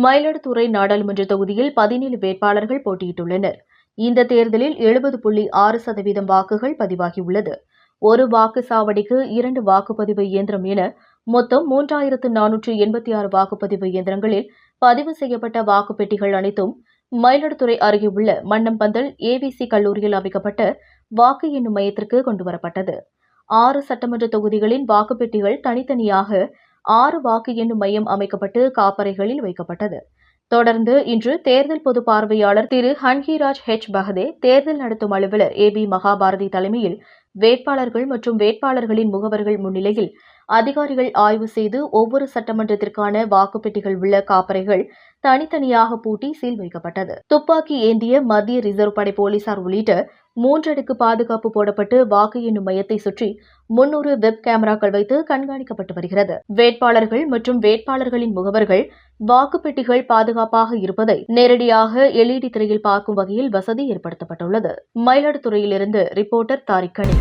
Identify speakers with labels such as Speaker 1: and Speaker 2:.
Speaker 1: மயிலாடுதுறை நாடாளுமன்ற தொகுதியில் 17 வேட்பாளர்கள் போட்டியிட்டுள்ளனர். இந்த தேர்தலில் 70.6% வாக்குகள் பதிவாகியுள்ளது. ஒரு வாக்குச்சாவடிக்கு 2 வாக்குப்பதிவு இயந்திரம் என மொத்தம் 3486 வாக்குப்பதிவு இயந்திரங்களில் பதிவு செய்யப்பட்ட வாக்குப்பெட்டிகள் அனைத்தும் மயிலாடுதுறை அருகே உள்ள மன்னம்பந்தல் ஏவிசி கல்லூரியில் அமைக்கப்பட்ட வாக்கு எண்ணும் மையத்திற்கு கொண்டுவரப்பட்டது. 6 சட்டமன்ற தொகுதிகளின் வாக்குப்பெட்டிகள் தனித்தனியாக 6 வாக்கு எண்ணும் மையம் அமைக்கப்பட்டு காப்பறைகளில் வைக்கப்பட்டது. தொடர்ந்து இன்று தேர்தல் பொது பார்வையாளர் திரு ஹன்ஹிராஜ் ஹெச் பகதே, தேர்தல் நடத்தும் அலுவலர் ஏபி மகாபாரதி தலைமையில் வேட்பாளர்கள் மற்றும் வேட்பாளர்களின் முகவர்கள் முன்னிலையில் அதிகாரிகள் ஆய்வு செய்து ஒவ்வொரு சட்டமன்றத்திற்கான வாக்குப்பெட்டிகள் உள்ள காப்பறைகள் தனித்தனியாக பூட்டி சீல் வைக்கப்பட்டது. துப்பாக்கி ஏந்திய மத்திய ரிசர்வ் படை போலீசார் உள்ளிட்ட 3 அடுக்கு பாதுகாப்பு போடப்பட்டு வாக்கு எண்ணும் மையத்தை சுற்றி 300 வெப் கேமராக்கள் வைத்து கண்காணிக்கப்பட்டு வருகிறது. வேட்பாளர்கள் மற்றும் வேட்பாளர்களின் முகவர்கள் வாக்குப்பெட்டிகள் பாதுகாப்பாக இருப்பதை நேரடியாக LED திரையில் பார்க்கும் வகையில் வசதி ஏற்படுத்தப்பட்டுள்ளது. மயிலாடுதுறையிலிருந்து ரிப்போர்ட்டர் தாரிக் கனி.